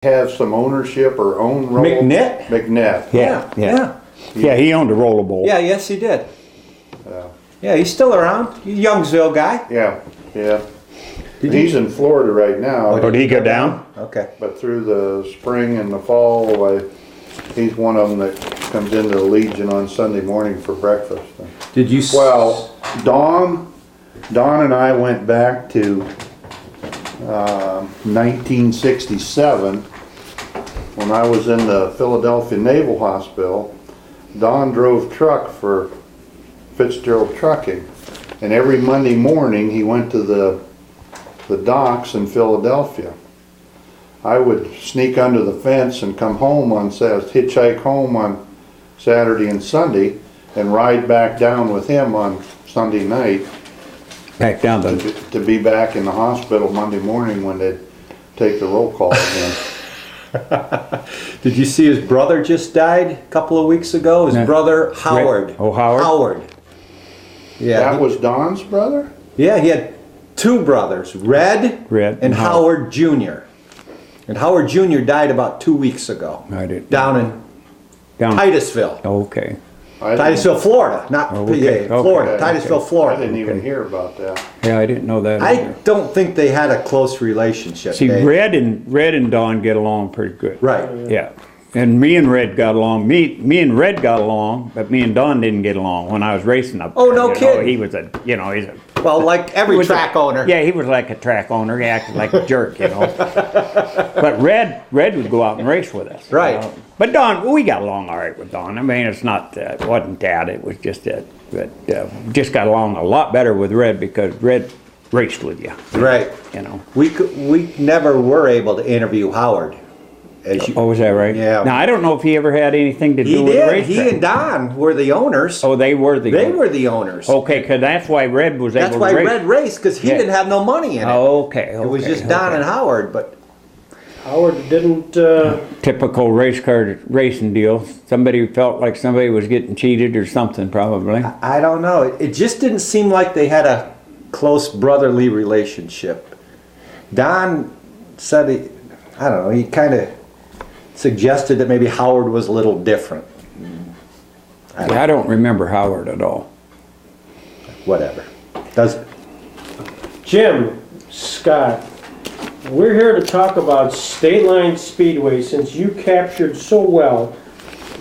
have some ownership or own roll? McNett? McNett. Yeah, he owned a rollable. Yeah, yes he did. Yeah, he's still around. He's a Youngsville guy. Yeah. He's in Florida right now. Oh, did he go down? Okay. But through the spring and the fall, he's one of them that comes into the Legion on Sunday morning for breakfast. Did you? Well, Don and I went back to 1967 when I was in the Philadelphia Naval Hospital. Don drove truck for Fitzgerald Trucking, and every Monday morning he went to the docks in Philadelphia. I would sneak under the fence and come home on hitchhike home on Saturday and Sunday, and ride back down with him on Sunday night. Back down to be back in the hospital Monday morning when they'd take the roll call again. Did you see his brother just died a couple of weeks ago? His brother Howard. Howard? Howard. Yeah. That was Don's brother? Yeah, he had two brothers, Red and Howard Jr. And Howard Jr. died about 2 weeks ago. Down in Titusville. Okay. Titusville, Florida, not Florida. Titusville, Florida. I didn't even hear about that. Yeah, I didn't know that. I don't think they had a close relationship. See, Red and Don get along pretty good. Right. Yeah. And me and Red got along. Me and Red got along, but me and Don didn't get along when I was racing up there. Oh, no kidding. He was he's a... Well, like every track owner. Yeah, he was like a track owner. He acted like a jerk, But Red would go out and race with us. Right. But Don, we got along all right with Don. I mean, it wasn't that. It was just that. But just got along a lot better with Red because Red raced with you. Right. We never were able to interview Howard. Oh, was that right? Yeah. Now, I don't know if he ever had anything to do with the race. He and Don were the owners. Oh, they were the owners. They were the owners. Okay, because that's why Red was able to race. That's why Red raced, because he didn't have no money in it. Oh, okay. It was just Don and Howard, but... Howard didn't... Typical race car racing deal. Somebody felt like somebody was getting cheated or something, probably. I don't know. It just didn't seem like they had a close brotherly relationship. Don said he kind of suggested that maybe Howard was a little different. I don't remember Howard at all. Whatever. Jim, Scott, we're here to talk about State Line Speedway since you captured so well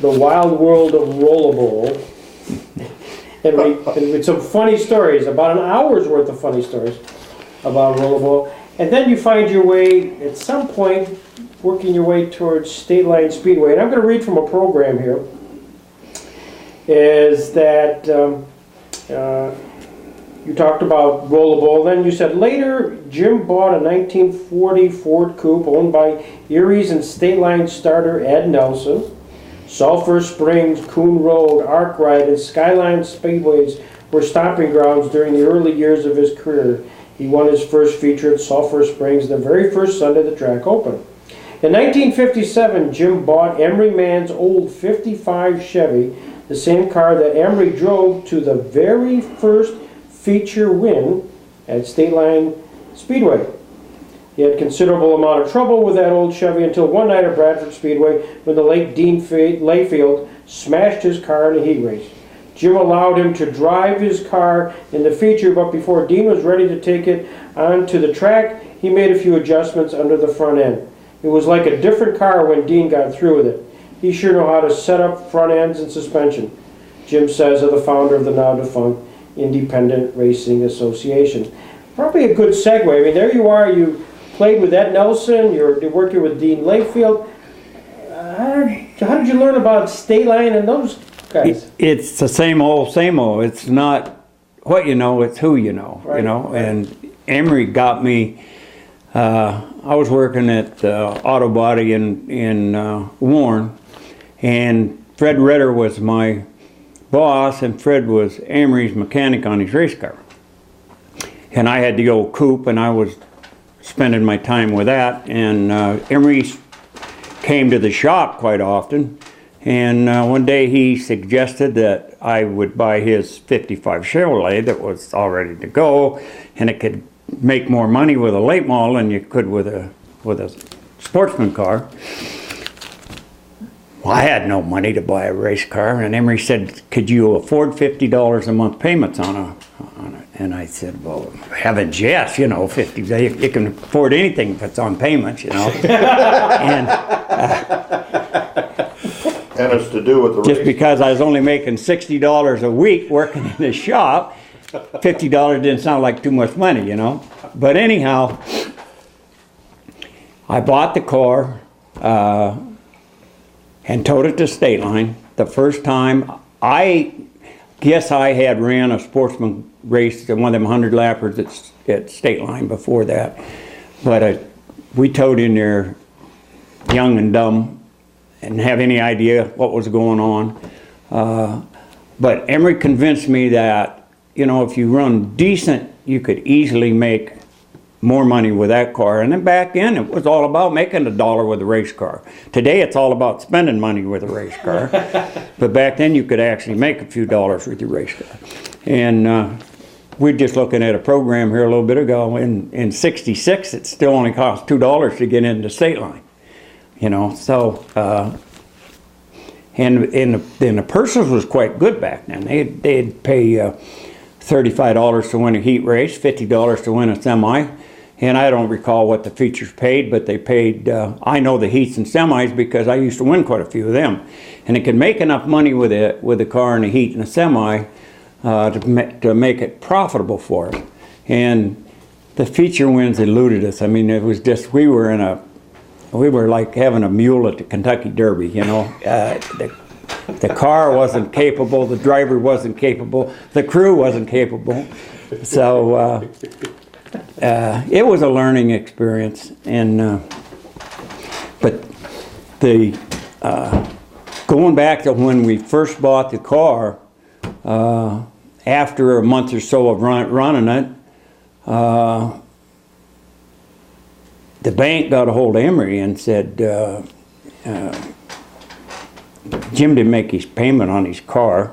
the wild world of Rollerball. And with some funny stories, about an hour's worth of funny stories about Rollerball. And then you find your way, at some point, working your way towards State Line Speedway. And I'm going to read from a program here. Is that you talked about Rollerball. Then you said later Jim bought a 1940 Ford Coupe owned by Erie's and State Line starter Ed Nelson. Sulphur Springs, Coon Road, Arc Ride, and Skyline Speedways were stomping grounds during the early years of his career. He won his first feature at Sulphur Springs the very first Sunday the track opened. In 1957, Jim bought Emery Mann's old 55 Chevy, the same car that Emery drove to the very first feature win at State Line Speedway. He had considerable amount of trouble with that old Chevy until one night at Bradford Speedway when the late Dean Layfield smashed his car in a heat race. Jim allowed him to drive his car in the feature, but before Dean was ready to take it onto the track, he made a few adjustments under the front end. It was like a different car when Dean got through with it. He sure knew how to set up front ends and suspension, Jim says of the founder of the now defunct Independent Racing Association. Probably a good segue. I mean, there you are, you played with Ed Nelson, you're working with Dean Layfield. How did you learn about State Line and those guys? It's the same old, same old. It's not what you know, it's who you know, right, And Emery got me, I was working at Auto Body in Warren, and Fred Ritter was my boss, and Fred was Emery's mechanic on his race car. And I had to go coupe, and I was spending my time with that, and Emery came to the shop quite often, and one day he suggested that I would buy his 55 Chevrolet that was all ready to go, and it could make more money with a late model than you could with a sportsman car. Well, I had no money to buy a race car, and Emery said, "Could you afford $50 a month payments on it?" And I said, "Well, heavens, yes, 50. You can afford anything if it's on payments, And And it's to do with the just race. because I was only making $60 a week working in the shop, $50 didn't sound like too much money, But anyhow, I bought the car and towed it to State Line. The first time, I guess I had ran a sportsman race, one of them 100 lappers at State Line before that. But we towed in there young and dumb and didn't have any idea what was going on. But Emery convinced me that, if you run decent, you could easily make more money with that car. And then back then, it was all about making $1 with a race car. Today, it's all about spending money with a race car. But back then, you could actually make a few dollars with your race car. And we're just looking at a program here a little bit ago. In '66, it still only cost $2 to get into State Line. So, and the purses was quite good back then. They'd pay $35 to win a heat race, $50 to win a semi. And I don't recall what the features paid, but they paid, I know the heats and semis because I used to win quite a few of them. And it could make enough money with a car and a heat and a semi to make it profitable for us. And the feature wins eluded us. I mean, it was just, we were like having a mule at the Kentucky Derby, The car wasn't capable, the driver wasn't capable, the crew wasn't capable. So it was a learning experience. And but going back to when we first bought the car, after a month or so of running it, the bank got a hold of Emery and said, Jim didn't make his payment on his car,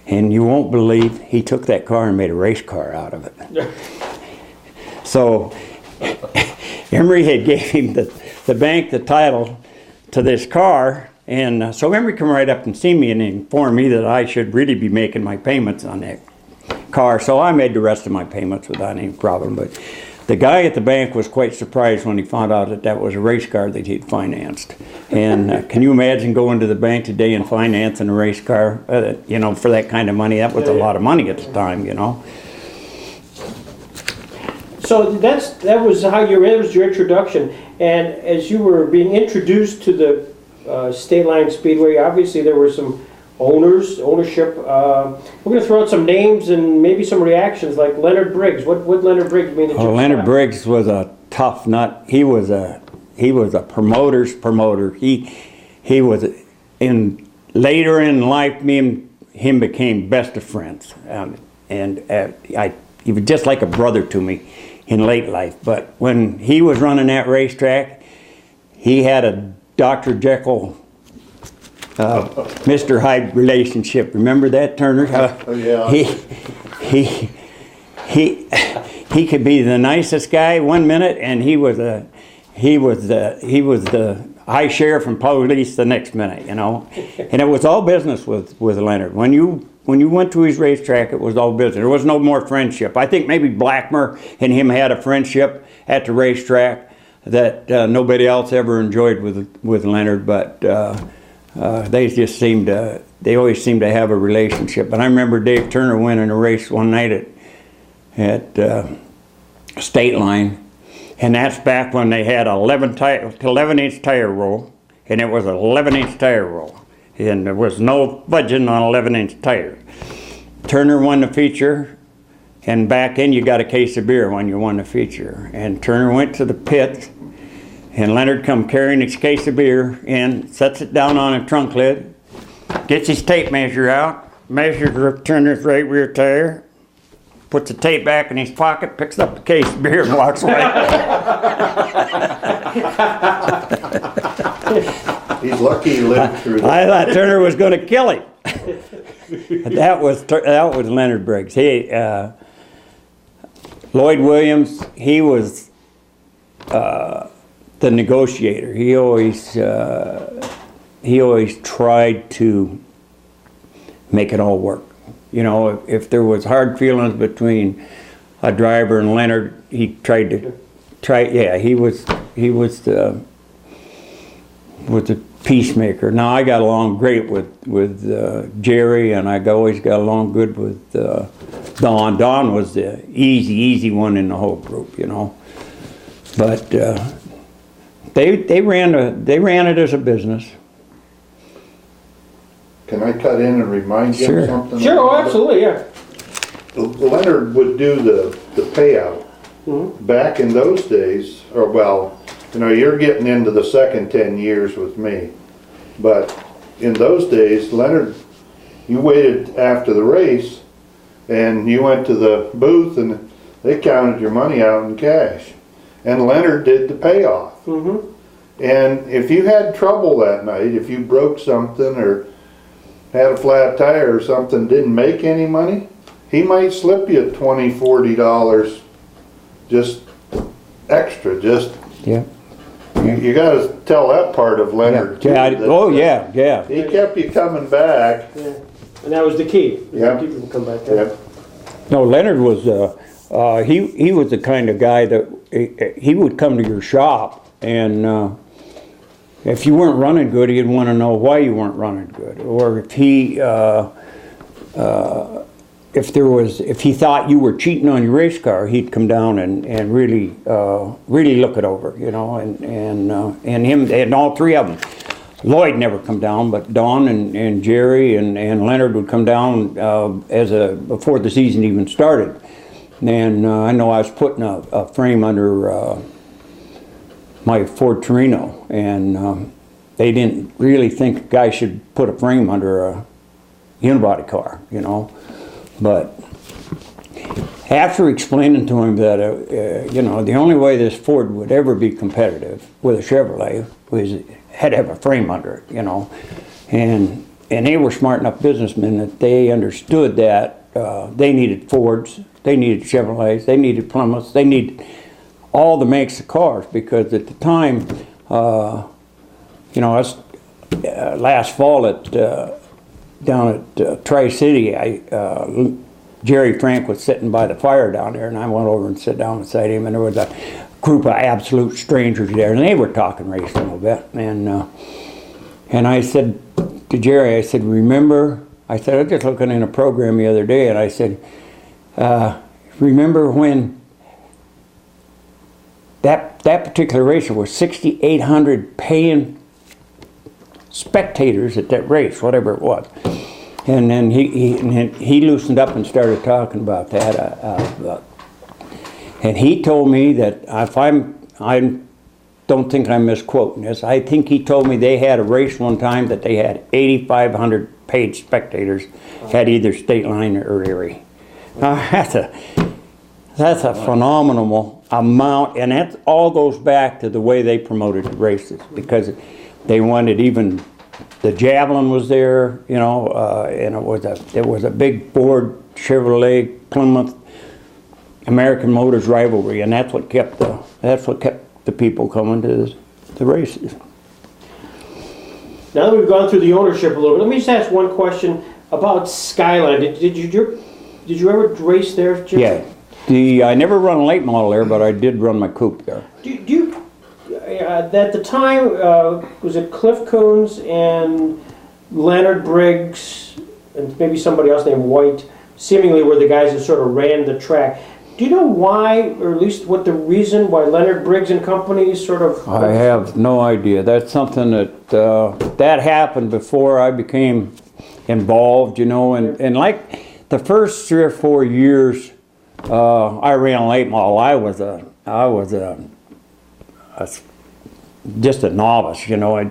and you won't believe he took that car and made a race car out of it. So Emery had gave him the bank the title to this car, and so Emery come right up and see me and informed me that I should really be making my payments on that car. So I made the rest of my payments without any problem. But the guy at the bank was quite surprised when he found out that was a race car that he'd financed. And can you imagine going to the bank today and financing a race car, for that kind of money? That was a lot of money at the time, So that was your introduction. And as you were being introduced to the State Line Speedway, obviously there were some ownership. We're going to throw out some names and maybe some reactions, like Leonard Briggs. What would Leonard Briggs mean? Leonard Briggs was a tough nut. He was a promoter's promoter. He was later in life. Me and him became best of friends, he was just like a brother to me in late life. But when he was running that racetrack, he had a Dr. Jekyll, Mr. Hyde relationship. Remember that, Turner? Yeah. He could be the nicest guy one minute, and he was the high sheriff and police the next minute, And it was all business with Leonard. When you went to his racetrack, it was all business. There was no more friendship. I think maybe Blackmer and him had a friendship at the racetrack that nobody else ever enjoyed with Leonard, but they always seemed to have a relationship. And I remember Dave Turner winning a race one night at State Line, and that's back when they had 11-inch tire roll, and it was an 11-inch tire roll, and there was no budging on 11-inch tires. Turner won the feature, and back then you got a case of beer when you won the feature. And Turner went to the pit, and Leonard come carrying his case of beer in, sets it down on a trunk lid, gets his tape measure out, measures Turner's right rear tire, puts the tape back in his pocket, picks up the case of beer and walks away. He's lucky he lived through that. I thought Turner was going to kill him. That was Leonard Briggs. Lloyd Williams, he was the negotiator. He always tried to make it all work. You know, if there was hard feelings between a driver and Leonard, he tried to yeah, he was the peacemaker. Now I got along great with Jerry, and I always got along good with Don. Don was the easy one in the whole group, you know. But they ran it as a business. Can I cut in and remind you Sure. of something? Sure, oh, absolutely, yeah. Leonard would do the payout. Back in those days, or well, you know, you're getting into the second 10 years with me. But in those days, Leonard, you waited after the race and you went to the booth and they counted your money out in cash. And Leonard did the payoff. And if you had trouble that night, if you broke something or had a flat tire or something, didn't make any money, he might slip you $20, $40 just extra, just Yeah. you got to tell that part of Leonard too, Yeah. that- Oh yeah, yeah. he kept you coming back. Yeah. And that was the key. Yeah. Keep people come back. Yep. No, Leonard was he was the kind of guy that he would come to your shop, and if you weren't running good, he'd want to know why you weren't running good, or if he if he thought you were cheating on your race car, he'd come down and really look it over, you know, and him and all three of them. Lloyd never come down, but Don and Jerry and Leonard would come down before the season even started. And I know I was putting a frame under my Ford Torino, and they didn't really think a guy should put a frame under a unibody car, you know. But after explaining to him that, you know, the only way this Ford would ever be competitive with a Chevrolet was it had to have a frame under it, you know. And they were smart enough businessmen that they understood that they needed Fords, they needed Chevrolets, they needed Plymouths, they needed all the makes of cars, because at the time, you know, last fall down at Tri-City, Jerry Frank was sitting by the fire down there, and I went over and sat down beside him, and there was a group of absolute strangers there, and they were talking racing a little bit, and I said to Jerry, I said, remember, I said, I was just looking in a program the other day, and I said, remember when that particular race, there was 6,800 paying spectators at that race, whatever it was. And then he loosened up and started talking about that. And he told me that I don't think I'm misquoting this. I think he told me they had a race one time that they had 8,500 paid spectators at either State Line or Erie. Now that's a phenomenal amount, and that all goes back to the way they promoted the races, because they wanted even. The Javelin was there, you know, and it was a big Ford, Chevrolet, Plymouth, American Motors rivalry, and that's what kept the people coming to the races. Now that we've gone through the ownership a little bit, let me just ask one question about Skyline. Did you ever race there, Jim? Yeah, I never run a late model there, but I did run my coupe there. At the time, was it Cliff Coons and Leonard Briggs and maybe somebody else named White, seemingly were the guys that sort of ran the track. Do you know why, or at least what the reason why Leonard Briggs and company sort of... I have no idea. That's something that happened before I became involved, you know, and like the first 3 or 4 years I ran a late model, I was just a novice, you know. I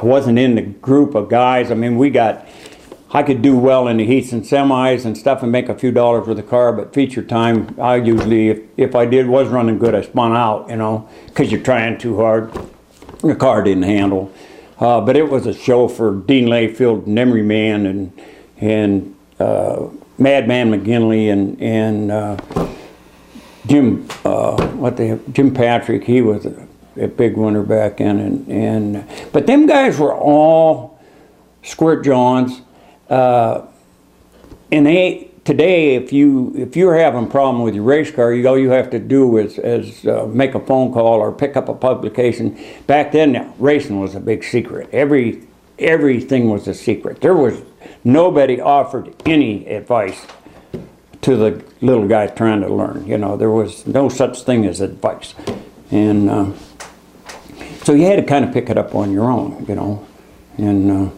wasn't in the group of guys. I mean, I could do well in the heats and semis and stuff and make a few dollars with the car, but feature time, I usually, if I was running good, I spun out, you know, because you're trying too hard. The car didn't handle. But it was a show for Dean Layfield and Emery Man and Madman McGinley and Jim Patrick. He was a big winner back then, but them guys were all Squirt Johns, and today, if you're having a problem with your race car, all you have to do is make a phone call or pick up a publication. Back then, racing was a big secret. Everything was a secret. There was nobody offered any advice to the little guy trying to learn. You know, there was no such thing as advice, and so you had to kind of pick it up on your own. You know, and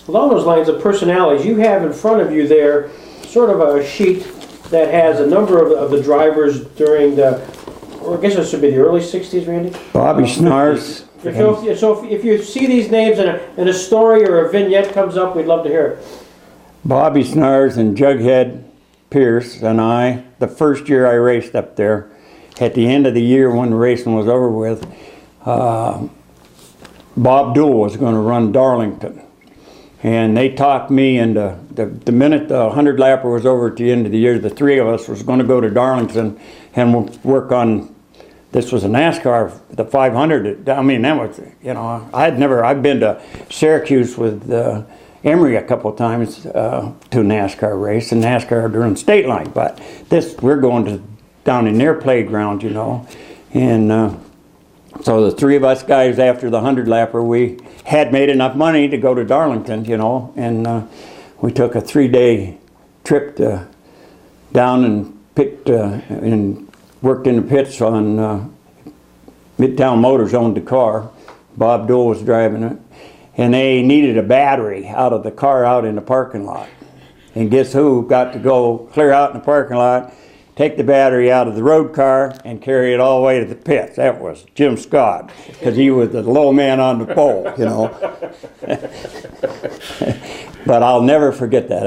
along those lines of personalities, you have in front of you there sort of a sheet that has a number of the drivers during the, or I guess it should be the early 60s, Randy? Bobby Snars. So if you see these names and a story or a vignette comes up, we'd love to hear it. Bobby Snars and Jughead Pierce and I, the first year I raced up there, at the end of the year when the racing was over with, Bob Duell was going to run Darlington. And they talked me into, the minute the 100 lapper was over at the end of the year, the three of us was going to go to Darlington and work on, this was a NASCAR, the 500. I mean, that was, you know, I've been to Syracuse with Emery a couple of times to a NASCAR race, and NASCAR during state line, but we're going to down in their playground, you know. And so the three of us guys after the 100 lapper, we had made enough money to go to Darlington, you know, and we took a 3-day trip down and picked and worked in the pits on Midtown Motors owned the car. Bob Duell was driving it, and they needed a battery out of the car out in the parking lot. And guess who got to go clear out in the parking lot, take the battery out of the road car and carry it all the way to the pits? That was Jim Scott, because he was the low man on the pole, you know. But I'll never forget that.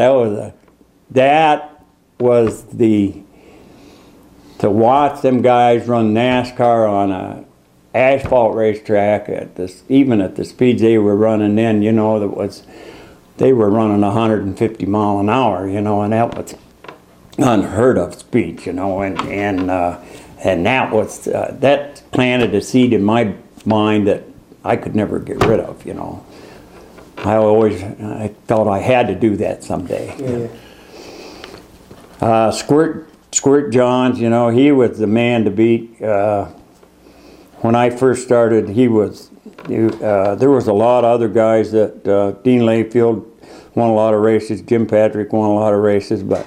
That was to watch them guys run NASCAR on a asphalt racetrack even at the speeds they were running then, you know, they were running 150 mile an hour, you know, and that was unheard of speeds, you know, and that was that planted a seed in my mind that I could never get rid of, you know. I thought I had to do that someday. Yeah. Squirt Johns, you know, he was the man to beat. When I first started, there was a lot of other guys that Dean Layfield won a lot of races, Jim Patrick won a lot of races, but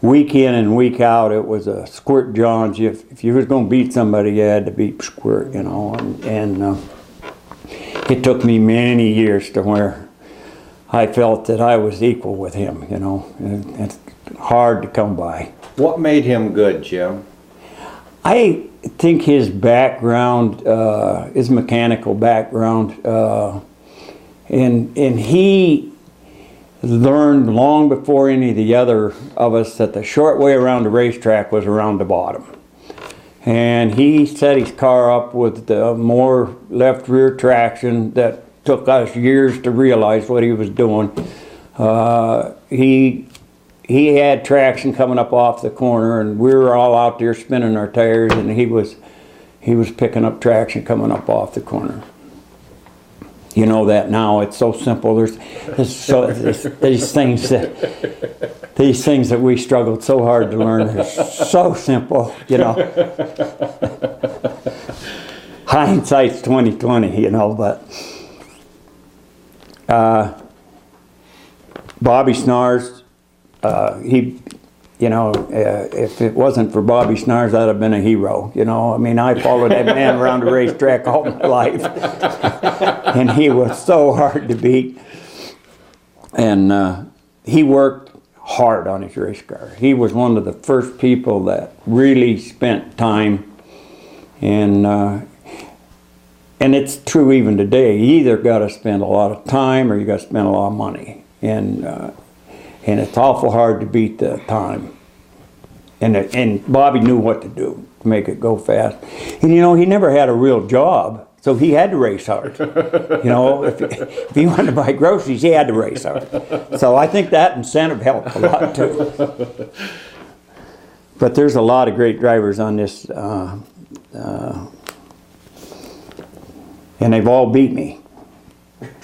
week in and week out, it was a Squirt Johns. If you was going to beat somebody, you had to beat Squirt, you know. And it took me many years to where I felt that I was equal with him, you know. It's hard to come by. What made him good, Jim? I think his background, his mechanical background, and he learned long before any of the other of us that the short way around the racetrack was around the bottom. And he set his car up with more left rear traction that took us years to realize what he was doing. He had traction coming up off the corner, and we were all out there spinning our tires, and he was picking up traction coming up off the corner. You know that now. It's so simple. There's these things that we struggled so hard to learn are so simple, you know. Hindsight's 20/20, you know. But Bobby Snars, if it wasn't for Bobby Snars, I'd have been a hero. You know, I mean, I followed that man around the racetrack all my life, and he was so hard to beat. And he worked hard on his race car. He was one of the first people that really spent time, and it's true even today. You either got to spend a lot of time or you got to spend a lot of money, and it's awful hard to beat the time. And Bobby knew what to do to make it go fast. And you know, he never had a real job, so he had to race hard. You know, if he wanted to buy groceries, he had to race hard. So I think that incentive helped a lot too. But there's a lot of great drivers on this and they've all beat me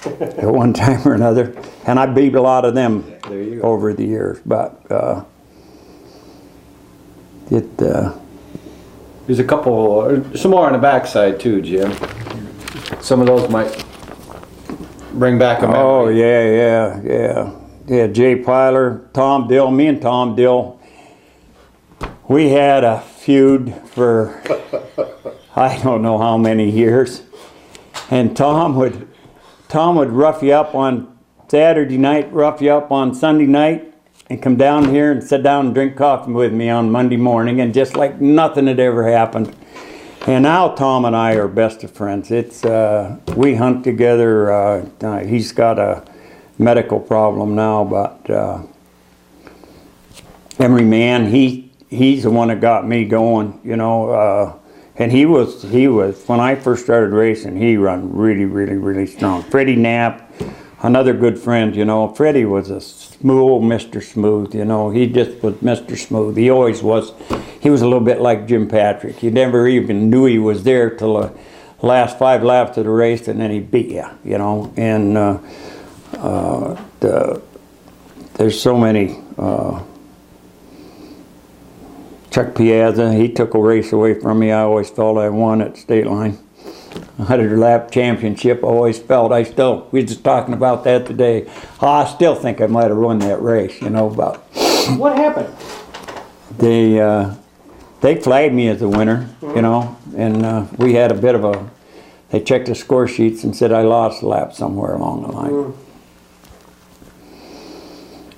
at one time or another. And I beat a lot of them There you go. over the years, but There's a couple, some more on the backside too, Jim. Some of those might bring back a memory. oh yeah, Jay Pyler, Tom Dill, me and Tom Dill, we had a feud for I don't know how many years, and Tom would rough you up on Saturday night, rough you up on Sunday night, and come down here and sit down and drink coffee with me on Monday morning, and just like nothing had ever happened. And now Tom and I are best of friends. It's we hunt together. He's got a medical problem now, but Emery man, he's the one that got me going, you know. And he was when I first started racing, he run really strong. Freddie Knapp, another good friend, you know. Freddie was a smooth Mr. Smooth, you know. He just was Mr. Smooth. He always was. He was a little bit like Jim Patrick. You never even knew he was there till the last 5 laps of the race, and then he beat you, you know. And there's so many. Chuck Piazza, he took a race away from me. I always felt I won at State Line. 100-lap championship, I always felt. We were just talking about that today. I still think I might have won that race, you know, but What happened? they flagged me as the winner, you know, and we had a bit of a, they checked the score sheets and said I lost a lap somewhere along the line.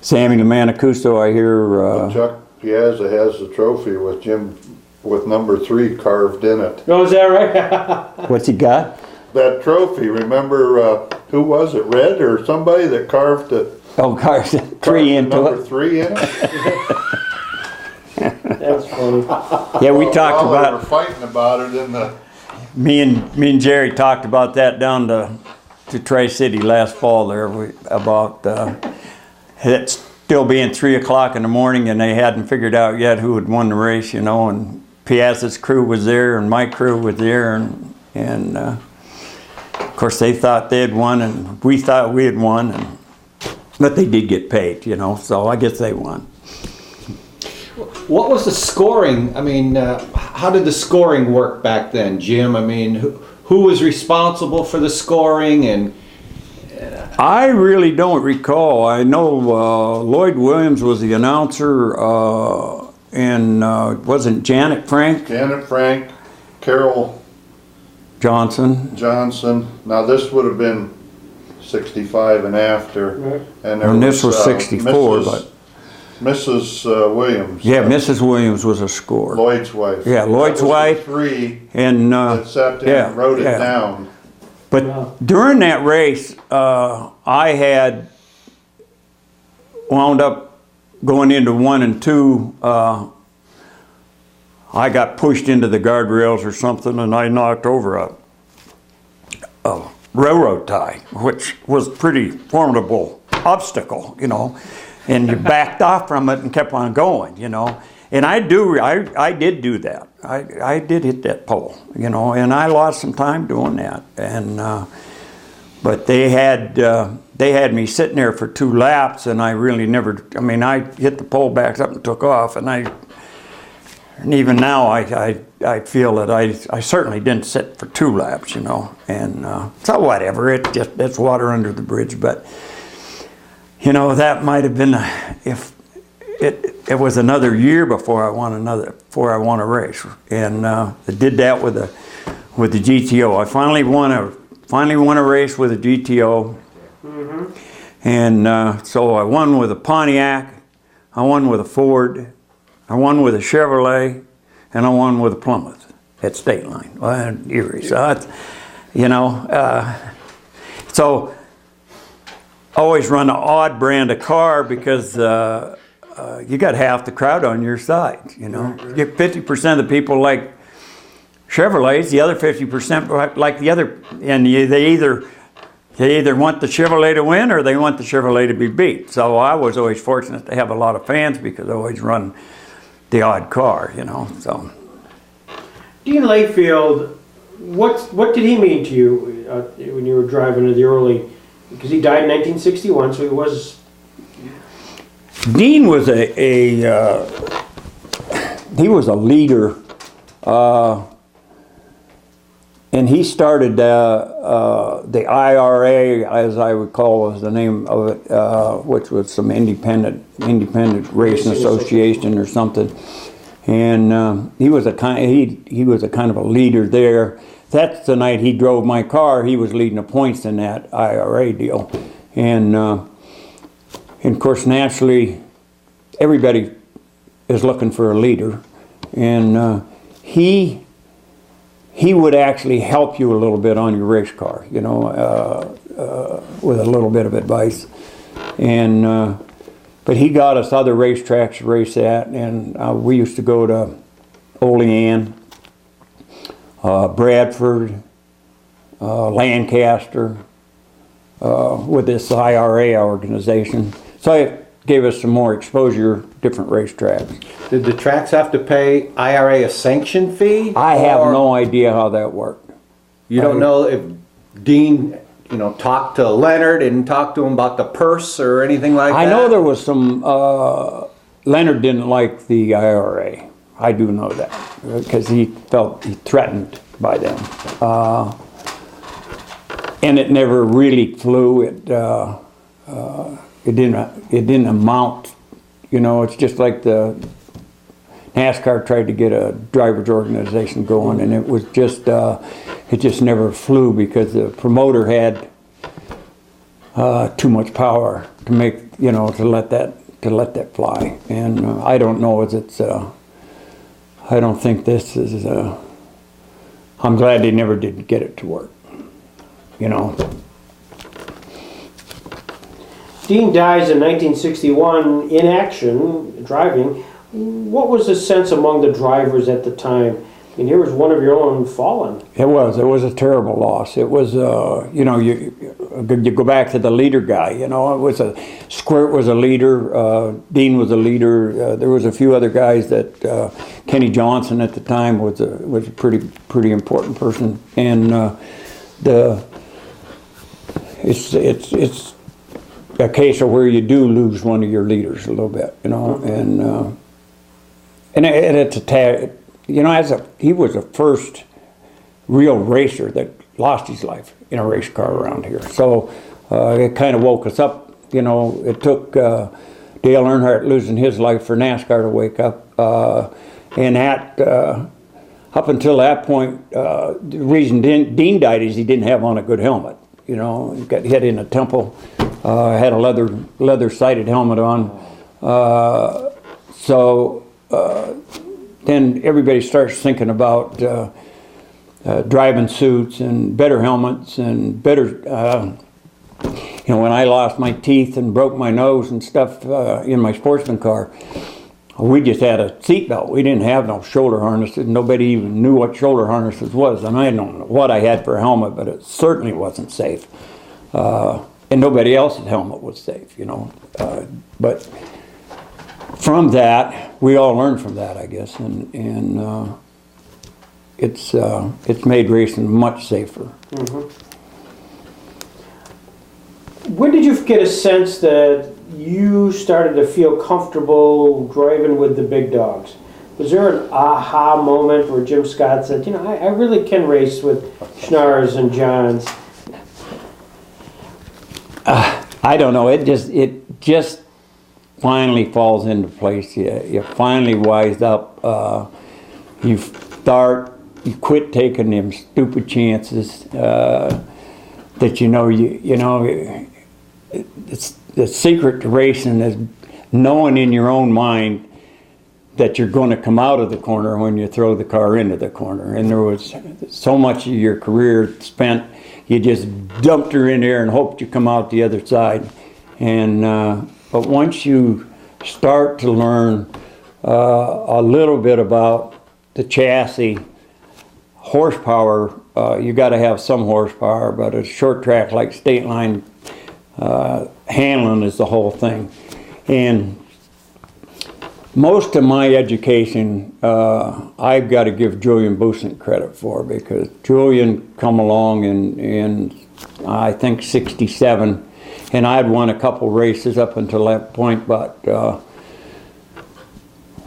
Sammy Mancuso, I hear... Chuck Piazza has the trophy with Jim, with number 3 carved in it. Oh, is that right? what's he got? That trophy, remember, who was it, Red or somebody that carved it? Oh, Carson, 3 into number it. 3 in it? That's funny. Yeah, we talked Well, about... they were fighting about it in the... Me and Jerry talked about that down to Tri-City last fall there about it still being 3 o'clock in the morning, and they hadn't figured out yet who had won the race, you know, and Piazza's crew was there and my crew was there, and of course they thought they had won and we thought we had won, but they did get paid, you know, so I guess they won. What was the scoring? I mean, how did the scoring work back then, Jim? I mean, who was responsible for the scoring? And I really don't recall. I know Lloyd Williams was the announcer, and wasn't Janet Frank? Janet Frank, Carol Johnson. Johnson. Now this would have been 65 and after. And this was 64, but... Mrs. Williams. Yeah, Mrs. Williams was a score. Lloyd's wife. Yeah, Lloyd's That was wife. the 3 And that sat there and wrote it down. But during that race, I had wound up going into 1 and 2. I got pushed into the guardrails or something, and I knocked over a railroad tie, which was a pretty formidable obstacle, you know. And you backed off from it and kept on going, you know. And I did do that. I did hit that pole, you know, and I lost some time doing that. And but they had me sitting there for 2 laps, and I really never. I mean, I hit the pole, backed up, and took off. And even now, I feel that I certainly didn't sit for 2 laps, you know. And so whatever, it's water under the bridge, but. You know, that might have been if it was another year before I won a race, and I did that with the GTO. I finally won a race with a GTO, and so I won with a Pontiac, I won with a Ford, I won with a Chevrolet, and I won with a Plymouth at State Line, Erie. So that's, you know, so. Always run an odd brand of car because you got half the crowd on your side, you know. You get 50% of the people like Chevrolets, the other 50% like the other, and they either want the Chevrolet to win or they want the Chevrolet to be beat. So I was always fortunate to have a lot of fans because I always run the odd car, you know. So Dean Layfield What did he mean to you when you were driving in the early? Because he died in 1961, so he was. Dean was he was a leader, and he started the IRA, as I recall was the name of it, which was some independent racing association or something. And he was a kind of a leader there. That's the night he drove my car. He was leading the points in that IRA deal, and of course, naturally, everybody is looking for a leader, and he would actually help you a little bit on your race car, you know, with a little bit of advice, and but he got us other racetracks to race at, and we used to go to Olean, Bradford, Lancaster, with this IRA organization. So it gave us some more exposure to different racetracks. Did the tracks have to pay IRA a sanction fee? I have Or no idea how that worked. You don't know if Dean, you know, talked to Leonard and talked to him about the purse or anything like that? I know there was some, Leonard didn't like the IRA. I do know that, because he felt threatened by them. And it never really flew. It didn't amount, you know, it's just like the NASCAR tried to get a driver's organization going, and it was just, it just never flew because the promoter had too much power to make, you know, to let that fly. And I don't know if it's, I don't think this is, I'm glad they never did get it to work, you know. Dean dies in 1961 in action, driving. What was the sense among the drivers at the time? I mean, here was one of your own fallen. It was a terrible loss. It was, you know, you go back to the leader guy, you know, Squirt was a leader, Dean was a leader, there was a few other guys that, Kenny Johnson at the time was a pretty important person, and it's a case of where you do lose one of your leaders a little bit, you know, and it's you know, he was the first real racer that lost his life in a race car around here. So it kind of woke us up, you know. It took Dale Earnhardt losing his life for NASCAR to wake up, and that up until that point, the reason Dean died is he didn't have on a good helmet. You know, he got hit in the temple. Had a leather-sided helmet on. Then everybody starts thinking about driving suits and better helmets and better. You know, when I lost my teeth and broke my nose and stuff in my sportsman car, we just had a seatbelt. We didn't have no shoulder harnesses. Nobody even knew what shoulder harnesses was, and I don't know what I had for a helmet, but it certainly wasn't safe. And nobody else's helmet was safe, you know. But from that, we all learned from that, I guess, and it's made racing much safer. Mm-hmm. When did you get a sense that you started to feel comfortable driving with the big dogs? Was there an aha moment where Jim Scott said, you know, I really can race with Schnars and Johns? I don't know. It just finally falls into place. You finally wise up. You quit taking them stupid chances. That you know. It's the secret to racing is knowing in your own mind that you're going to come out of the corner when you throw the car into the corner. And there was so much of your career spent, you just dumped her in there and hoped you come out the other side. And but once you start to learn a little bit about the chassis, horsepower, you got to have some horsepower, but a short track like State Line, handling is the whole thing. And most of my education, I've got to give Julian Boosant credit for, because Julian come along in I think 67, and I'd won a couple races up until that point, but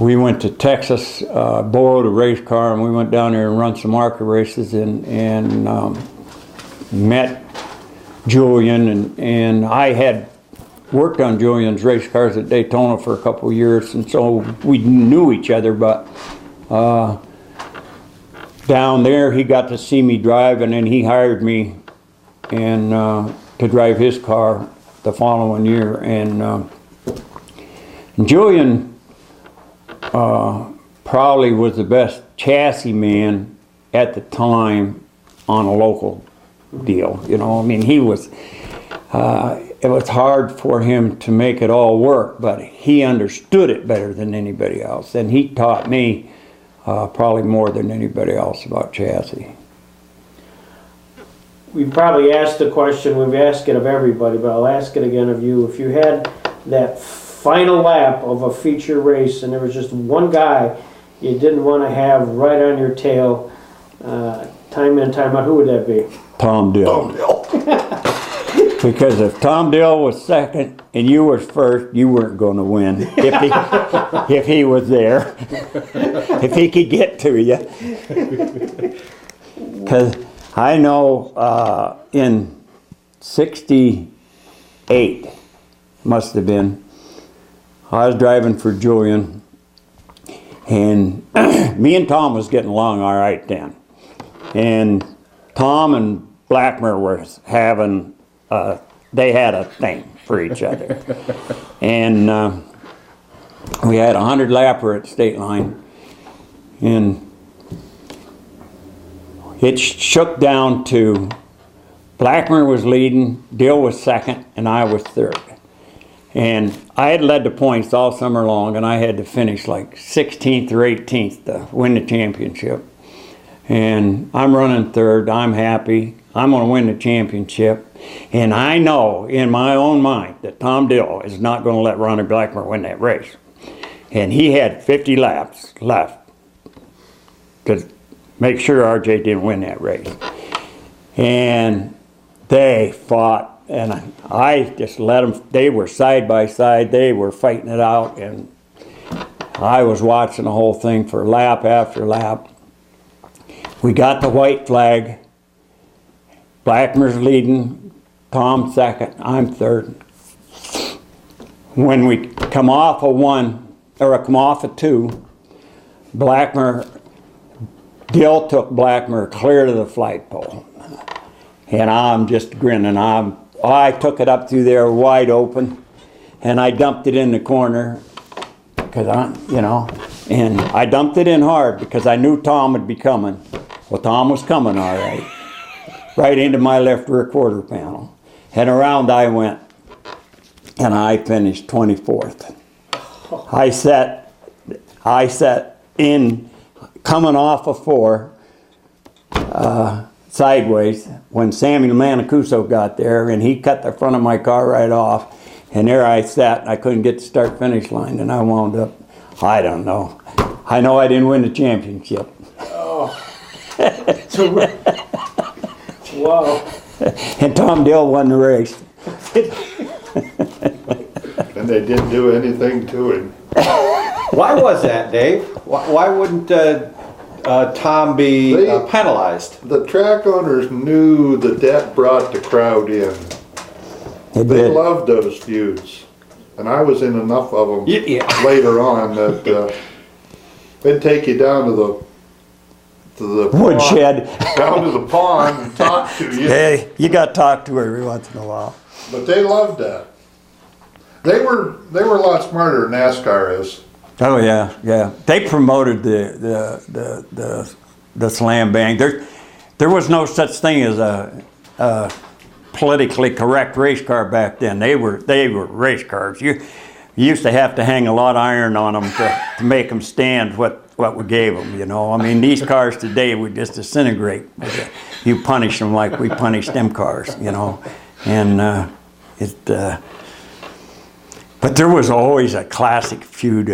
we went to Texas, borrowed a race car, and we went down there and run some ARCA races, and met Julian, and I had worked on Julian's race cars at Daytona for a couple of years, and so we knew each other, but down there he got to see me drive, and then he hired me and to drive his car the following year. And Julian probably was the best chassis man at the time on a local deal. You know, I mean, he was, it was hard for him to make it all work, but he understood it better than anybody else. And he taught me probably more than anybody else about chassis. We probably asked the question, we've asked it of everybody, but I'll ask it again of you. If you had that final lap of a feature race and there was just one guy you didn't want to have right on your tail, time in, time out, who would that be? Tom Dill. Tom Dill. Because if Tom Dill was second and you were first, you weren't going to win if he was there, if he could get to you. Because I know in 68, must have been, I was driving for Julian, and me and Tom was getting along all right then. And Tom and Blackmer were having, they had a thing for each other. And we had a 100-lapper at State Line, and it shook down to Blackmer was leading, Dill was second, and I was third. And I had led the points all summer long, and I had to finish like 16th or 18th to win the championship. And I'm running third, I'm happy, I'm going to win the championship. And I know in my own mind that Tom Dill is not going to let Ronnie Blackmer win that race. And he had 50 laps left to make sure RJ didn't win that race. And they fought, and I just let them, they were side by side, they were fighting it out, and I was watching the whole thing for lap after lap. We got the white flag, Blackmer's leading, Tom second, I'm third. When we come off of one, or come off of two, Dill took Blackmer clear to the flagpole. And I'm just grinning. I took it up through there wide open, and I dumped it in the corner, because and I dumped it in hard because I knew Tom would be coming. Well, Tom was coming all right. Right into my left rear quarter panel. And around I went, and I finished 24th. I sat in, coming off of 4, sideways, when Samuel Mancuso got there, and he cut the front of my car right off, and there I sat, and I couldn't get to start-finish line, and I wound up, I don't know. I know I didn't win the championship. Oh. Wow. And Tom Dill won the race. And they didn't do anything to him. Why was that, Dave? Why wouldn't Tom be penalized? The track owners knew that brought the crowd in. They loved those feuds. And I was in enough of them later on that they'd take you down to the woodshed, down to the pond and talk to you. Hey, you got to talk to her every once in a while. But they loved that. They were a lot smarter than NASCAR is. Oh yeah, yeah. They promoted the slam bang. There was no such thing as a politically correct race car back then. They were race cars. You used to have to hang a lot of iron on them to make them stand what we gave them. You know, I mean, these cars today would just disintegrate. You punish them like we punished them cars. You know, and but there was always a classic feud.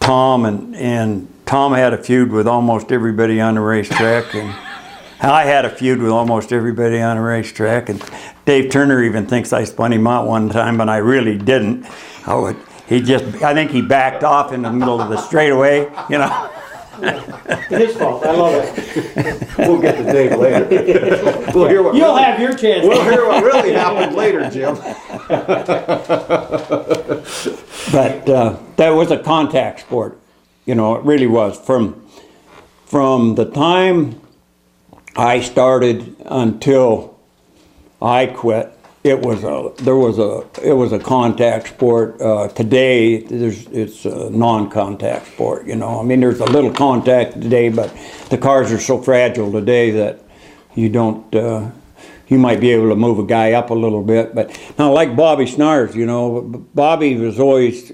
Tom, and Tom had a feud with almost everybody on the racetrack, and I had a feud with almost everybody on the racetrack, and Dave Turner even thinks I spun him out one time, but I really didn't. I think he backed off in the middle of the straightaway, you know. His fault. I love it. We'll get to Dave later. We'll hear what You'll have your chance. We'll hear what really happened later, Jim. But that was a contact sport, you know. It really was. From the time I started until I quit, it was a contact sport. Today, it's a non-contact sport. You know, I mean, there's a little contact today, but the cars are so fragile today that you don't. You might be able to move a guy up a little bit, but now like Bobby Snars, you know, Bobby was always.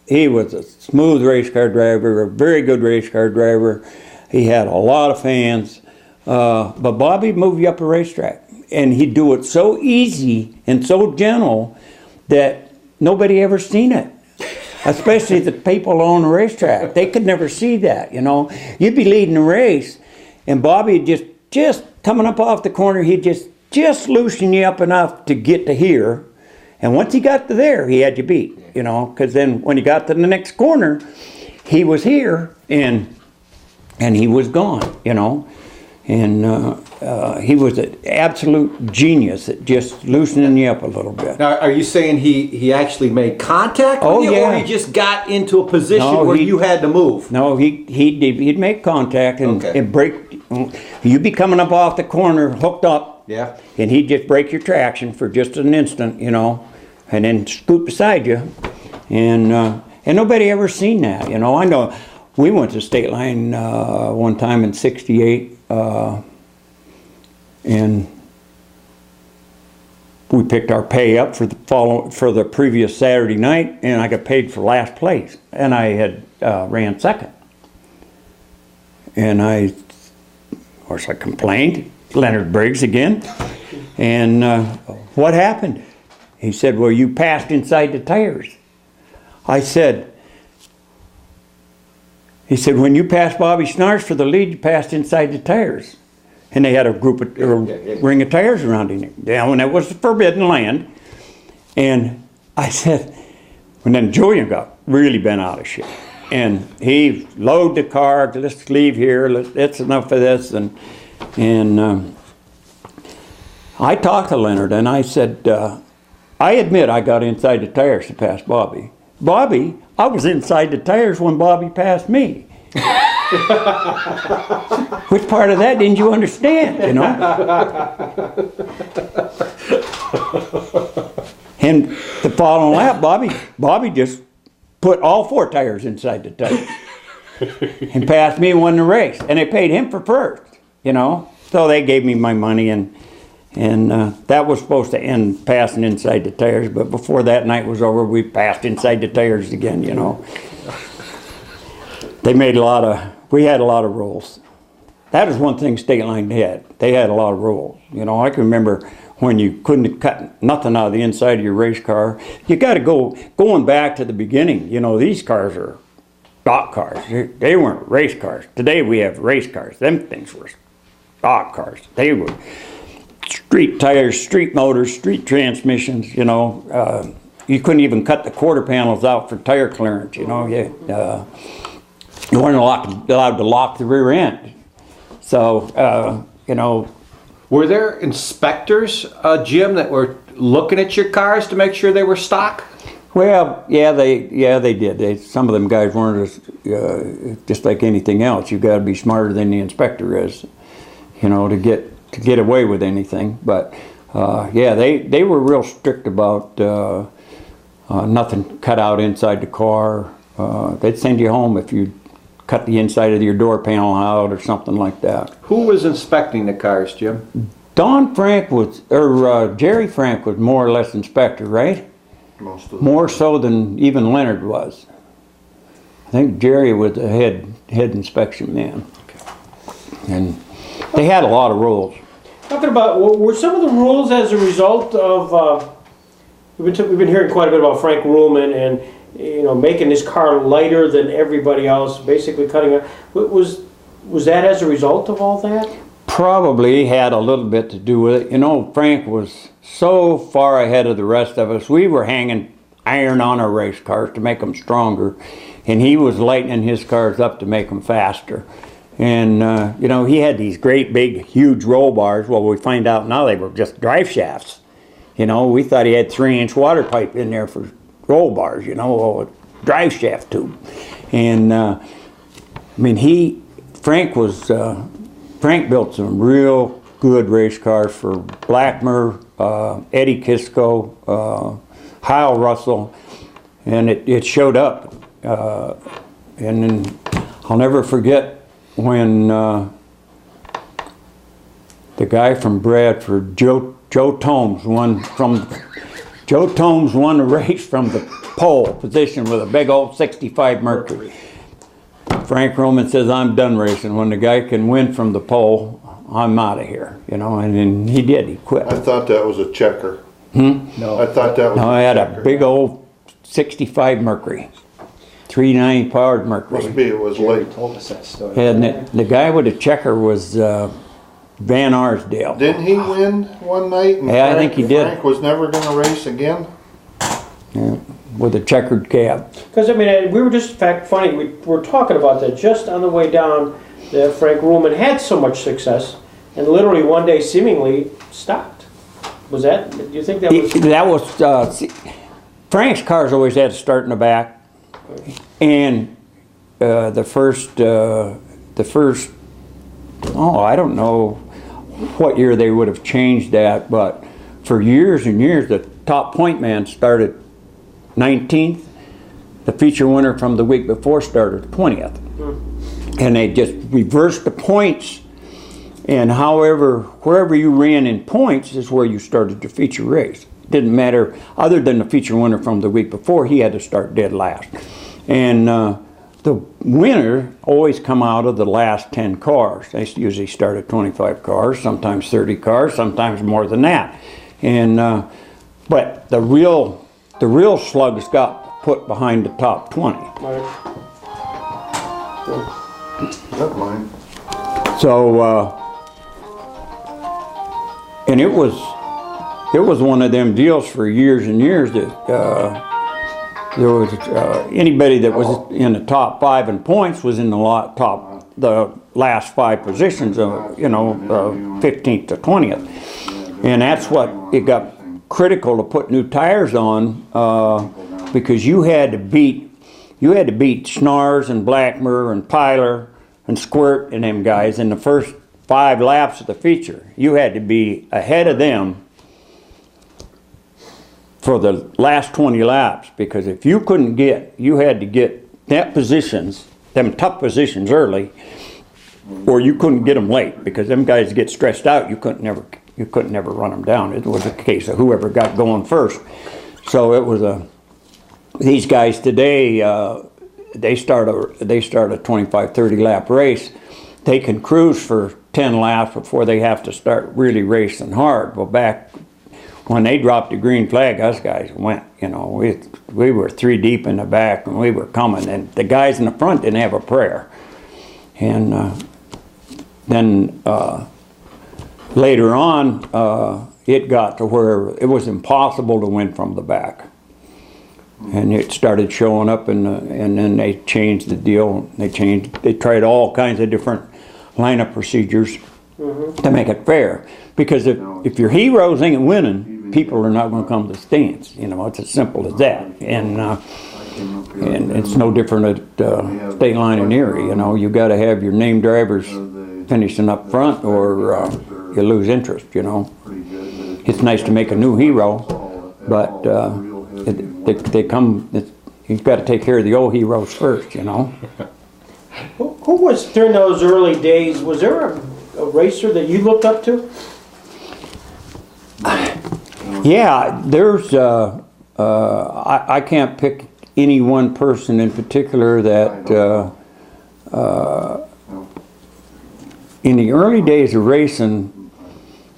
He was a smooth race car driver, a very good race car driver. He had a lot of fans, but Bobby moved you up a racetrack. And he'd do it so easy and so gentle that nobody ever seen it. Especially the people on the racetrack. They could never see that, you know. You'd be leading the race, and Bobby just coming up off the corner, he'd just loosen you up enough to get to here. And once he got to there, he had you beat, you know. Because then when he got to the next corner, he was here, and he was gone, you know. And he was an absolute genius at just loosening you up a little bit. Now, are you saying he actually made contact with you, yeah. or he just got into a position where you had to move? No, he'd make contact and break. You'd be coming up off the corner, hooked up, yeah, and he'd just break your traction for just an instant, you know, and then scoot beside you, and nobody ever seen that, you know. I know we went to State Line one time in '68. And we picked our pay up for the previous Saturday night, and I got paid for last place, and I had ran second. And of course, I complained, Leonard Briggs again, and what happened? He said, "Well, you passed inside the tires." He said, "When you passed Bobby Snars for the lead, you passed inside the tires." And they had a ring of tires around him. Yeah, and that was forbidden land. And I said, and then Julian got really bent out of shape. And he loaded the car, let's leave here, that's enough of this. And I talked to Leonard and I said, I admit I got inside the tires to pass Bobby. Bobby, I was inside the tires when Bobby passed me. Which part of that didn't you understand, you know? And the following lap, Bobby just put all 4 tires inside the tire and passed me and won the race. And they paid him for first, you know? So they gave me my money, and that was supposed to end passing inside the tires, but before that night was over, we passed inside the tires again, you know. We had a lot of rules. That is one thing State Line had. They had a lot of rules. You know, I can remember when you couldn't cut nothing out of the inside of your race car. You got to going back to the beginning. You know, these cars are stock cars. They weren't race cars. Today we have race cars. Them things were stock cars. They were street tires, street motors, street transmissions, you know. You couldn't even cut the quarter panels out for tire clearance, you know. You weren't allowed to lock the rear end. So, you know. Were there inspectors, Jim, that were looking at your cars to make sure they were stock? Well, yeah, they did. Some of them guys weren't just like anything else. You got to be smarter than the inspector is, you know, to get away with anything. But yeah, they were real strict about nothing cut out inside the car. They'd send you home if you cut the inside of your door panel out or something like that. Who was inspecting the cars, Jim? Jerry Frank was more or less inspector, right? More so than even Leonard was. I think Jerry was the head inspection man. Okay. And they had a lot of rules. Talking about, were some of the rules as a result of, we've been hearing quite a bit about Frank Ruhlman, making his car lighter than everybody else, basically cutting it. Was that as a result of all that? Probably had a little bit to do with it. Frank was so far ahead of the rest of us. We were hanging iron on our race cars to make them stronger, and he was lightening his cars up to make them faster. And, he had these great, big, huge roll bars. Well, we find out now they were just drive shafts. We thought he had 3-inch water pipe in there for roll bars, a drive shaft tube. And, Frank built some real good race cars for Blackmer, Eddie Kisco, Hyle Russell, and it showed up. And then I'll never forget when the guy from Bradford, Joe Tomes, won a race from the pole position with a big old 65 Mercury. Frank Roman says, "I'm done racing. When the guy can win from the pole, I'm out of here." And then he did. He quit. I thought that was a checker. No. I thought that was No, a I had checker. a big old 65 Mercury, 390 powered Mercury. Must be, it was Jerry late. told us that story. And the guy with the checker was Van Arsdale. Didn't he win one night? And Yeah, I think he did. Frank was never going to race again? Yeah, with a checkered cab. Because, we were just, in fact, funny, we were talking about that just on the way down, that Frank Ruhlman had so much success, and literally one day seemingly stopped. Was that, do you think that was? Frank's cars always had to start in the back, and the first, I don't know what year they would have changed that, but for years and years, the top point man started 19th. The feature winner from the week before started 20th. And they just reversed the points, and wherever you ran in points is where you started your feature race. Didn't matter, other than the feature winner from the week before, he had to start dead last. And the winner always come out of the last 10 cars. They usually start at 25 cars, sometimes 30 cars, sometimes more than that. And but the real slugs got put behind the top 20. Not mine. So and it was one of them deals for years and years that there was anybody that was in the top 5 in points was in the last 5 positions of 15th to 20th, and that's what it got critical to put new tires on, because you had to beat Schnars and Blackmer and Pyler and Squirt and them guys in the first 5 laps of the feature. You had to be ahead of them for the last 20 laps, because if you you had to get them tough positions early, or you couldn't get them late, because them guys get stressed out. You couldn't never run them down. It was a case of whoever got going first. So it was these guys today, they start a 25, 30 lap race. They can cruise for 10 laps before they have to start really racing hard. Well, back when they dropped the green flag, us guys went, we were 3 deep in the back and we were coming, and the guys in the front didn't have a prayer. And then later on, it got to where it was impossible to win from the back. And it started showing up, and then they changed the deal. They tried all kinds of different lineup procedures to make it fair. Because if your heroes ain't winning, people are not going to come to the stands. It's as simple as that. And it's no different at State Line in Erie. You got to have your name drivers finishing up front, or you lose interest. It's nice to make a new hero, but they come. You've got to take care of the old heroes first. Who was, during those early days, was there a racer that you looked up to? Yeah, there's. I can't pick any one person in particular that. In the early days of racing,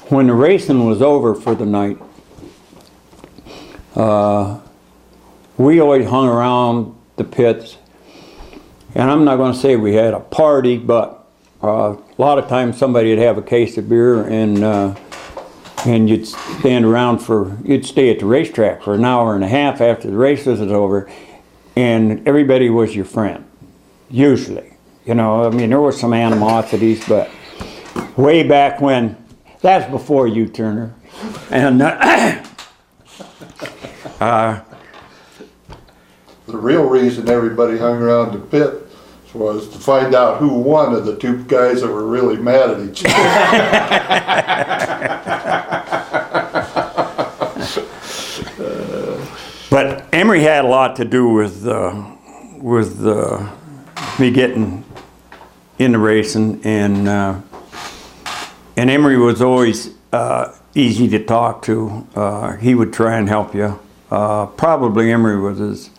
when the racing was over for the night, we always hung around the pits. And I'm not going to say we had a party, but a lot of times somebody would have a case of beer and you'd stand around you'd stay at the racetrack for an hour and a half after the races was over, and everybody was your friend, usually. You know, I mean, there were some animosities, but way back when, that's before you, Turner. And The real reason everybody hung around the pit was to find out who won of the two guys that were really mad at each other. But Emery had a lot to do with me getting into racing, and Emery was always easy to talk to. He would try and help you. Probably Emery was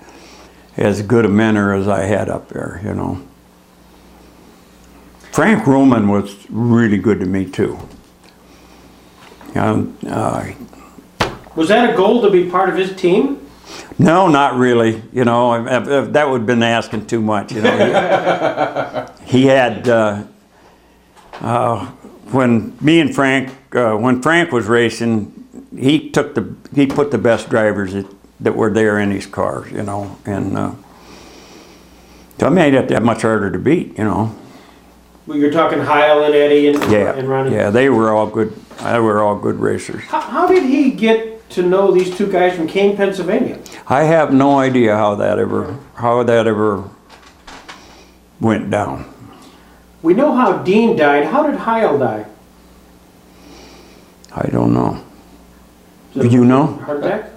as good a mentor as I had up there, you know. Frank Roman was really good to me too. Was that a goal to be part of his team? No, not really. You know, that would have been asking too much. You know, he had when me and Frank, when Frank was racing, he put the best drivers that were there in his cars. You know, and so it made it that much harder to beat. You know. Well, you're talking Heil and Eddie and Ronnie. Yeah, they were all good. They were all good racers. How did he get to know these two guys from Kane, Pennsylvania? I have no idea how that ever went down. We know how Dean died. How did Heil die? I don't know. Do you know? Heart attack?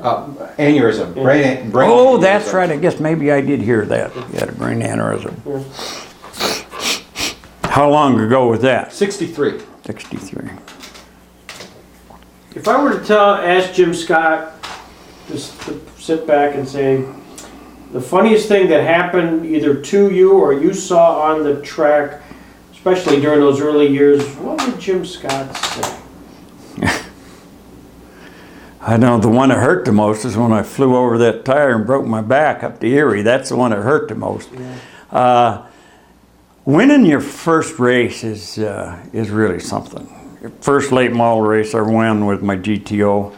Aneurysm. Brain Oh, aneurysm. that's right. I guess maybe I did hear that. He had a brain aneurysm. Yeah. How long ago was that? 63. 63. If I were to ask Jim Scott, just to sit back and say, the funniest thing that happened either to you or you saw on the track, especially during those early years, what would Jim Scott say? I know the one that hurt the most is when I flew over that tire and broke my back up to Erie. That's the one that hurt the most. Yeah. Winning your first race is really something. First late model race I won with my GTO,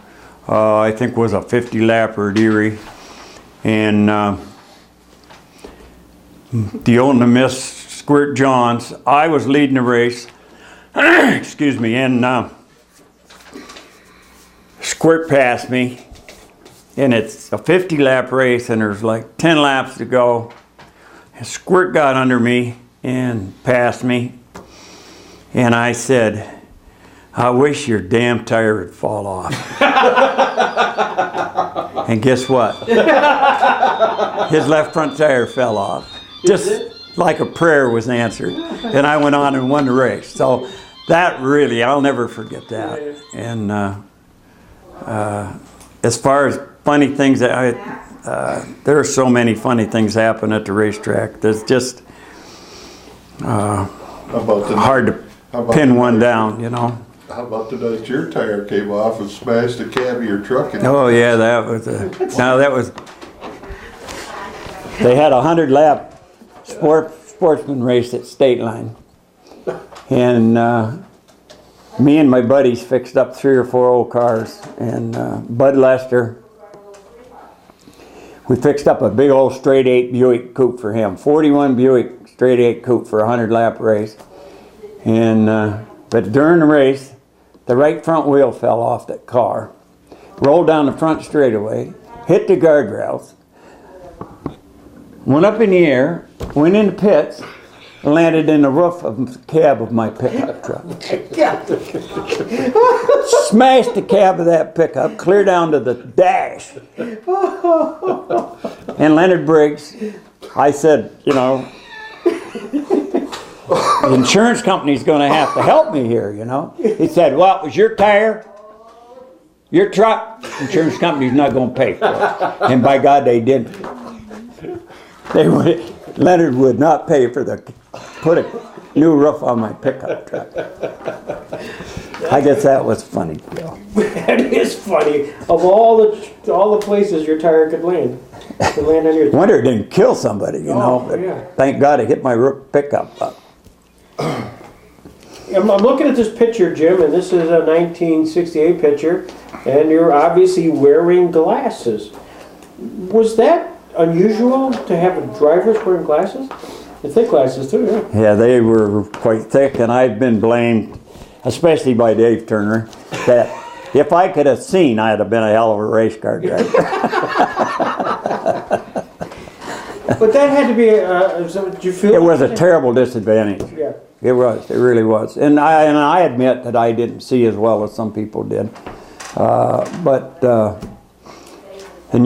I think was a 50 lapper at Erie, and the old miss Squirt Johns. I was leading the race, excuse me, and Squirt passed me, and it's a 50 lap race, and there's like 10 laps to go. And Squirt got under me and passed me, and I said, I wish your damn tire would fall off. And guess what? His left front tire fell off. Just like a prayer was answered. And I went on and won the race. So that really, I'll never forget that. And as far as funny things, there are so many funny things happen at the racetrack. There's just hard to pin one down, you know. How about the night your tire came off and smashed the cab of your truck? Oh yeah, that was they had a 100 lap sportsman race at State Line, and me and my buddies fixed up 3 or 4 old cars, and Bud Lester, we fixed up a big old straight 8 Buick coupe for him, 41 Buick straight 8 coupe for a 100 lap race, and but during the race, the right front wheel fell off that car, rolled down the front straightaway, hit the guardrails, went up in the air, went in the pits, and landed in the roof of the cab of my pickup truck. Smashed the cab of that pickup clear down to the dash. And Leonard Briggs, I said, you know, the insurance company's going to have to help me here, you know. He said, well, it was your tire, your truck, the insurance company's not going to pay for it. And by God, they didn't. Leonard would not pay for put a new roof on my pickup truck. I guess that was funny, Bill. That is funny. Of all the places your tire could land on your. Wonder it didn't kill somebody, you know. But yeah. thank God it hit my pickup up. I'm looking at this picture, Jim, and this is a 1968 picture, and you're obviously wearing glasses. Was that unusual to have drivers wearing glasses? And thick glasses too, yeah. Yeah, they were quite thick, and I've been blamed, especially by Dave Turner, that if I could have seen, I'd have been a hell of a race car driver. But that had to be, did you feel? It was a terrible disadvantage. Yeah. It was. It really was. And I admit that I didn't see as well as some people did. And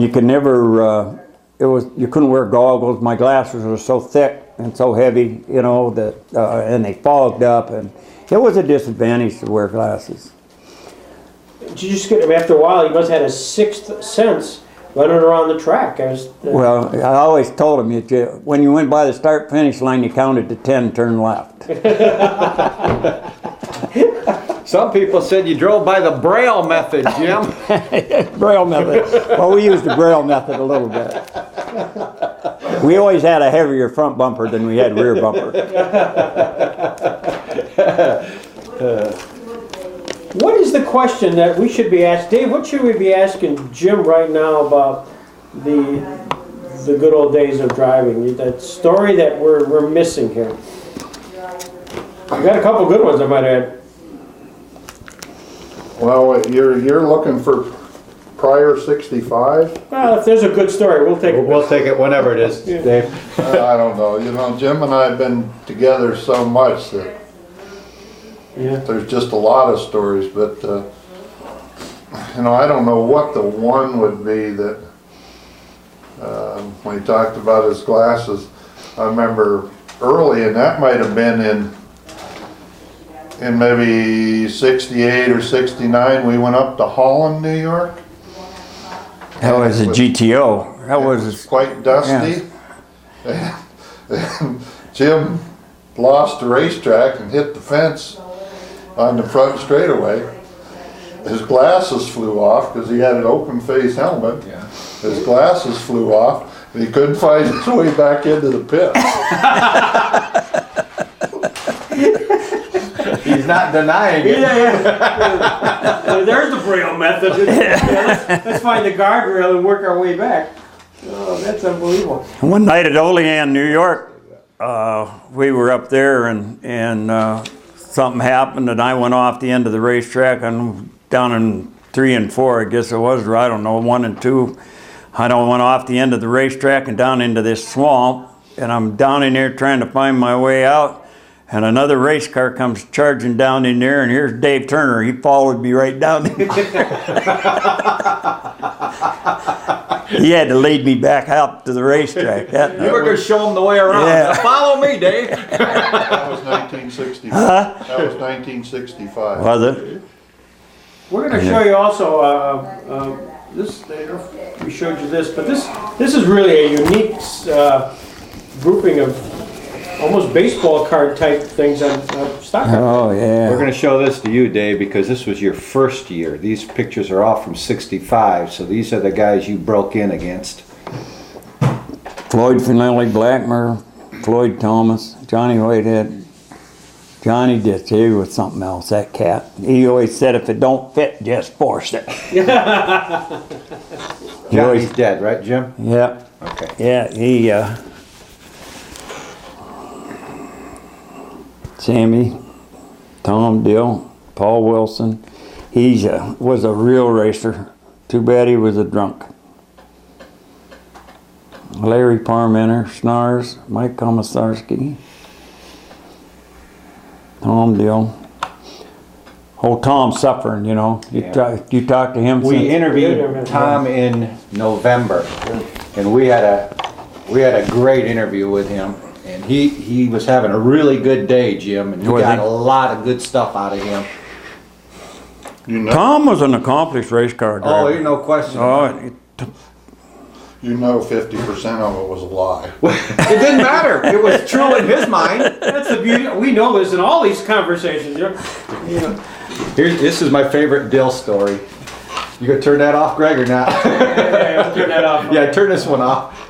you could never. You couldn't wear goggles. My glasses were so thick and so heavy, you know, that and they fogged up, and it was a disadvantage to wear glasses. Did you just get, after a while, you must have had a sixth sense running around the track. Well, I always told them, when you went by the start-finish line, you counted to 10, turn left. Some people said you drove by the Braille method, Jim. Braille method. Well, we used the Braille method a little bit. We always had a heavier front bumper than we had rear bumper. What is the question that we should be asked? Dave, what should we be asking Jim right now about the good old days of driving? That story that we're missing here. We got a couple good ones, I might add. Well, you're looking for prior 65? Well, if there's a good story, we'll take it. We'll take it whenever it is, Dave. I don't know. You know, Jim and I have been together so much that there's just a lot of stories, but you know, I don't know what the one would be that when he talked about his glasses. I remember early, and that might have been in maybe 68 or 69, we went up to Holland, New York. That was a GTO. That was quite dusty. Yeah. And Jim lost the racetrack and hit the fence on the front straightaway. His glasses flew off because he had an open face helmet. Yeah. His glasses flew off and he couldn't find his way back into the pit. He's not denying it. Yeah. There's the Braille method. Let's find the guardrail and work our way back. Oh, that's unbelievable. One night at Olean, New York, we were up there and something happened and I went off the end of the racetrack and down in 3 and 4, I guess it was, or I don't know, 1 and 2. I went off the end of the racetrack and down into this swamp, and I'm down in there trying to find my way out, and another race car comes charging down in there, and here's Dave Turner. He followed me right down there. He had to lead me back out to the racetrack. You were going to show him the way around. Yeah. Follow me, Dave. That was 1965. That was 1965. Was it? We're going to show you also this. We showed you this, but this is really a unique grouping of almost baseball card type things on stock car. Oh, yeah. We're going to show this to you, Dave, because this was your first year. These pictures are all from '65, so these are the guys you broke in against. Floyd Finelli, Blackmer, Floyd Thomas, Johnny Whitehead. Johnny just, he was something else, that cat. He always said, if it don't fit, just force it. Johnny's dead, right, Jim? Yeah. Okay. Yeah, he, Sammy, Tom Dill, Paul Wilson. He was a real racer. Too bad he was a drunk. Larry Parmenter, Snars, Mike Komisarski, Tom Dill. Oh, Tom's suffering, you know. You talk to him. We interviewed Tom in November, and we had a great interview with him. And he was having a really good day, Jim, and we got a lot of good stuff out of him. Tom was an accomplished race car driver. Oh, there's no question. You know 50% of it was a lie. It didn't matter. It was true in his mind. That's the beauty. We know this in all these conversations. You know. This is my favorite Dill story. You gonna turn that off, Greg, or not? Yeah, I'll turn that off. Yeah, turn this one off.